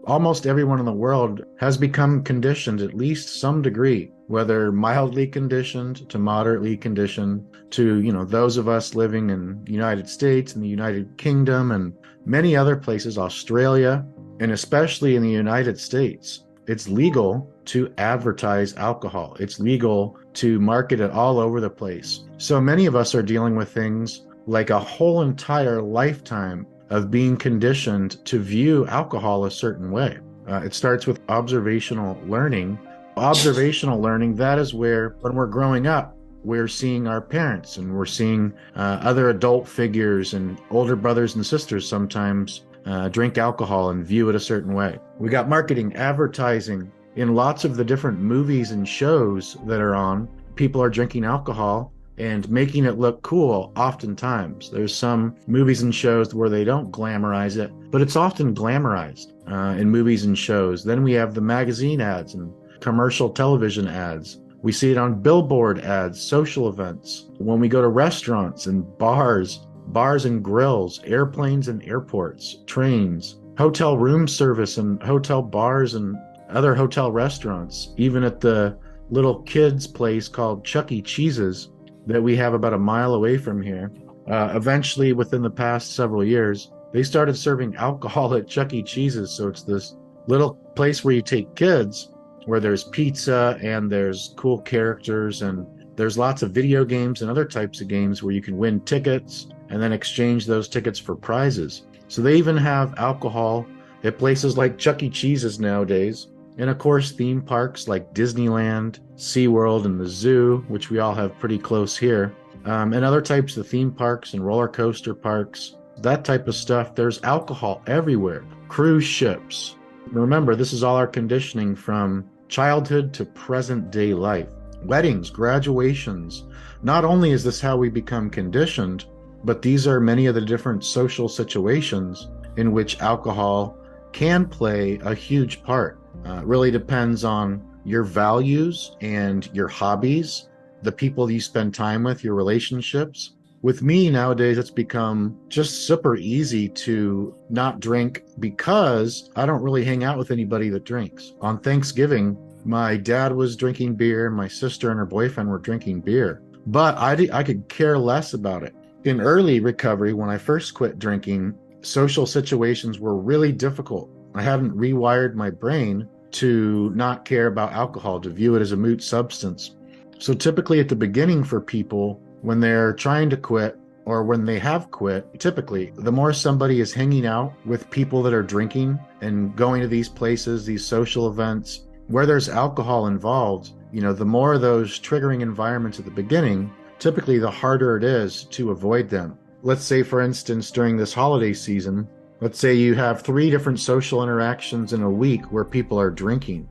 Almost everyone in the world has become conditioned at least some degree, whether mildly conditioned to moderately conditioned to, those of us living in the United States and the United Kingdom and many other places, Australia, and especially in the United States. It's legal to advertise alcohol. It's legal to market it all over the place. So many of us are dealing with things like a whole entire lifetime of being conditioned to view alcohol a certain way. It starts with observational learning. Observational learning, that is where, when we're growing up, we're seeing our parents and we're seeing other adult figures and older brothers and sisters sometimes drink alcohol and view it a certain way. We got marketing, advertising. In lots of the different movies and shows that are on, people are drinking alcohol and making it look cool oftentimes. There's some movies and shows where they don't glamorize it, but it's often glamorized in movies and shows. Then we have the magazine ads and commercial television ads. We see it on billboard ads, social events. When we go to restaurants and bars and grills, airplanes and airports, trains, hotel room service and hotel bars and other hotel restaurants, even at the little kids place called Chuck E. Cheese's that we have about a mile away from here. Eventually, within the past several years, they started serving alcohol at Chuck E. Cheese's. So it's this little place where you take kids, where there's pizza and there's cool characters and there's lots of video games and other types of games where you can win tickets and then exchange those tickets for prizes. So they even have alcohol at places like Chuck E. Cheese's nowadays. And of course, theme parks like Disneyland, SeaWorld, and the zoo, which we all have pretty close here, and other types of theme parks and roller coaster parks, that type of stuff. There's alcohol everywhere. Cruise ships. Remember, this is all our conditioning from childhood to present day life. Weddings, graduations. Not only is this how we become conditioned, but these are many of the different social situations in which alcohol can play a huge part. It really depends on your values and your hobbies, the people you spend time with, your relationships. With me nowadays, it's become just super easy to not drink because I don't really hang out with anybody that drinks. On Thanksgiving, my dad was drinking beer, my sister and her boyfriend were drinking beer, but I could care less about it. In early recovery, when I first quit drinking, social situations were really difficult. I hadn't rewired my brain to not care about alcohol, to view it as a moot substance. So typically at the beginning for people, when they're trying to quit or when they have quit, typically the more somebody is hanging out with people that are drinking and going to these places, these social events where there's alcohol involved, the more of those triggering environments at the beginning, typically the harder it is to avoid them. Let's say, for instance, during this holiday season, let's say you have 3 different social interactions in a week where people are drinking.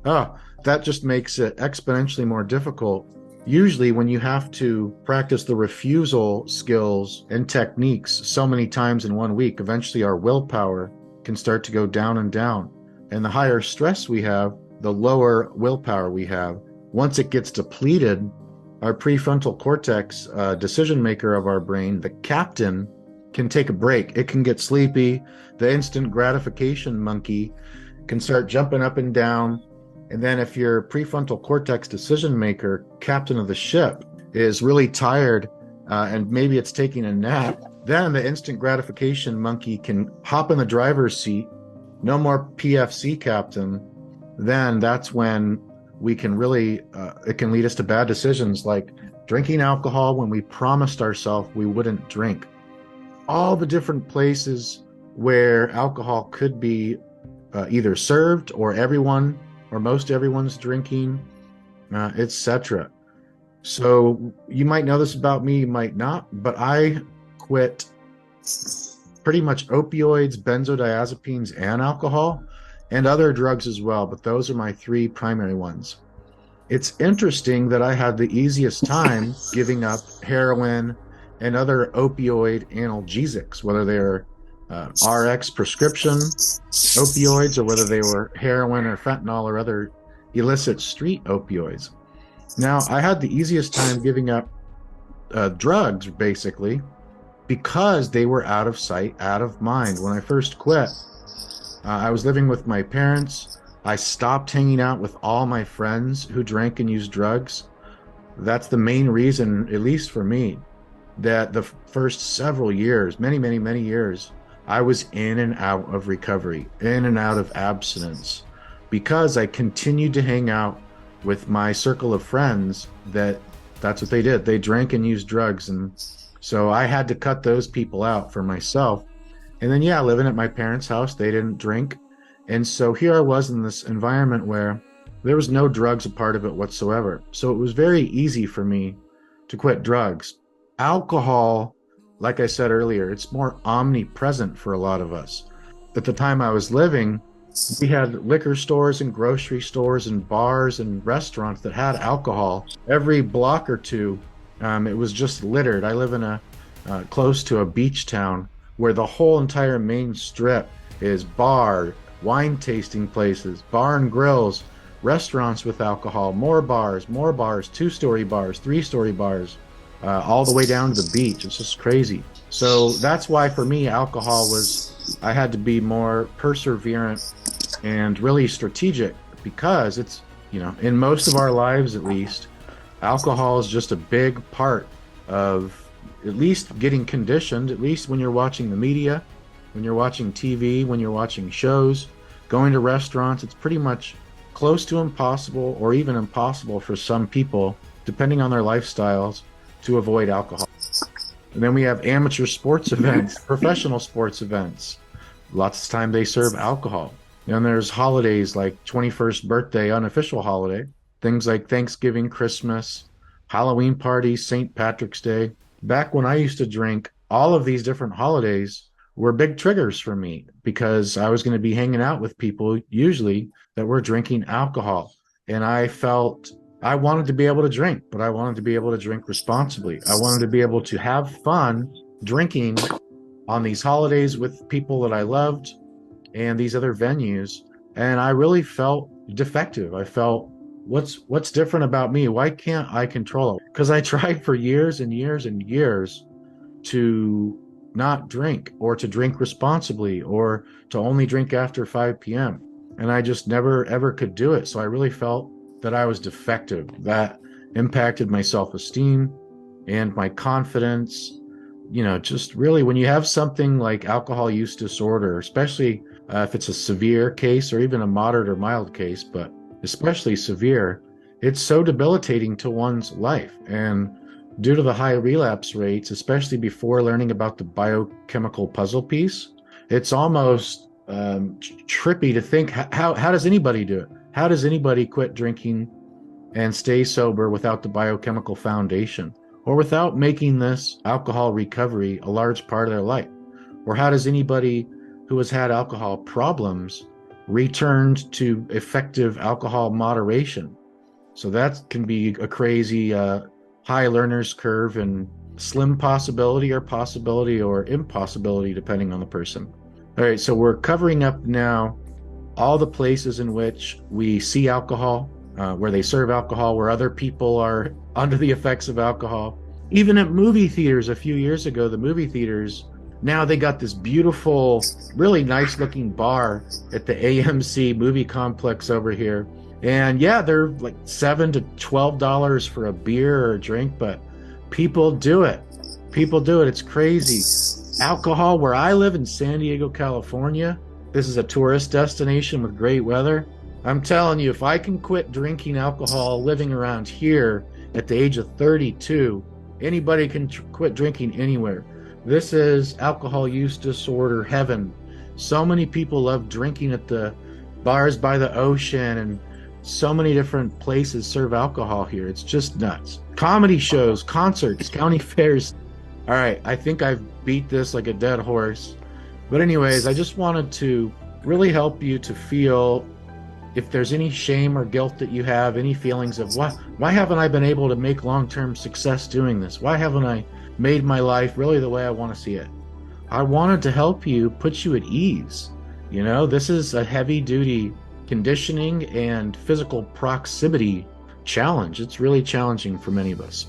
That just makes it exponentially more difficult. Usually when you have to practice the refusal skills and techniques so many times in 1 week, eventually our willpower can start to go down and down. And the higher stress we have, the lower willpower we have. Once it gets depleted, our prefrontal cortex, decision maker of our brain, the captain, can take a break. It can get sleepy. The instant gratification monkey can start jumping up and down. And then if your prefrontal cortex decision maker, captain of the ship, is really tired and maybe it's taking a nap, then the instant gratification monkey can hop in the driver's seat. No more PFC captain. Then that's when we can really, it can lead us to bad decisions like drinking alcohol when we promised ourselves we wouldn't drink. All the different places where alcohol could be either served or everyone or most everyone's drinking, etc. So you might know this about me, you might not, but I quit pretty much opioids, benzodiazepines, and alcohol, and other drugs as well, but those are my 3 primary ones. It's interesting that I had the easiest time giving up heroin and other opioid analgesics, whether they're RX prescription opioids or whether they were heroin or fentanyl or other illicit street opioids. Now, I had the easiest time giving up drugs, basically, because they were out of sight, out of mind. When I first quit, I was living with my parents. I stopped hanging out with all my friends who drank and used drugs. That's the main reason, at least for me, that the first several years, many, many, many years, I was in and out of recovery, in and out of abstinence, because I continued to hang out with my circle of friends that's what they did. They drank and used drugs. And so I had to cut those people out for myself. And then, yeah, living at my parents' house, they didn't drink. And so here I was in this environment where there was no drugs a part of it whatsoever. So it was very easy for me to quit drugs. Alcohol, like I said earlier, it's more omnipresent for a lot of us. At the time I was living, we had liquor stores and grocery stores and bars and restaurants that had alcohol. Every block or two, it was just littered. I live in a close to a beach town where the whole entire main strip is bar, wine tasting places, bar and grills, restaurants with alcohol, more bars, 2-story bars, 3-story bars, all the way down to the beach. It's just crazy. So that's why for me, alcohol was, I had to be more perseverant and really strategic, because it's, in most of our lives at least, alcohol is just a big part of at least getting conditioned, at least when you're watching the media, when you're watching TV, when you're watching shows, going to restaurants. It's pretty much close to impossible, or even impossible for some people, depending on their lifestyles, to avoid alcohol. And then we have amateur sports events, professional sports events. Lots of time they serve alcohol. And there's holidays like 21st birthday, unofficial holiday, things like Thanksgiving, Christmas, Halloween parties, St. Patrick's Day. Back when I used to drink, all of these different holidays were big triggers for me, because I was going to be hanging out with people usually that were drinking alcohol. And I felt I wanted to be able to drink, but I wanted to be able to drink responsibly. I wanted to be able to have fun drinking on these holidays with people that I loved and these other venues. And I really felt defective. I felt, what's different about me? Why can't I control it? Because I tried for years and years and years to not drink, or to drink responsibly, or to only drink after 5 p.m. And I just never, ever could do it. So I really felt that I was defective. That impacted my self-esteem and my confidence. Just really, when you have something like alcohol use disorder, especially if it's a severe case, or even a moderate or mild case, but especially severe, it's so debilitating to one's life. And due to the high relapse rates, especially before learning about the biochemical puzzle piece, it's almost trippy to think, how does anybody do it? How does anybody quit drinking and stay sober without the biochemical foundation, or without making this alcohol recovery a large part of their life? Or how does anybody who has had alcohol problems returned to effective alcohol moderation? So that can be a crazy high learner's curve, and slim possibility or impossibility, depending on the person. All right, so we're covering up now all the places in which we see alcohol, where they serve alcohol, where other people are under the effects of alcohol. Even at movie theaters a few years ago, the movie theaters, now they got this beautiful, really nice looking bar at the AMC movie complex over here. And yeah, they're like $7 to $12 for a beer or a drink, but people do it. People do it. It's crazy. Alcohol, where I live in San Diego, California, this is a tourist destination with great weather. I'm telling you, if I can quit drinking alcohol living around here at the age of 32, anybody can quit drinking anywhere. This is alcohol use disorder heaven. So many people love drinking at the bars by the ocean, and so many different places serve alcohol here. It's just nuts. Comedy shows, concerts, county fairs. All right, I think I've beat this like a dead horse. But anyways, I just wanted to really help you to feel if there's any shame or guilt that you have, any feelings of why haven't I been able to make long-term success doing this? Why haven't I made my life really the way I want to see it? I wanted to help you, put you at ease. This is a heavy-duty conditioning and physical proximity challenge. It's really challenging for many of us.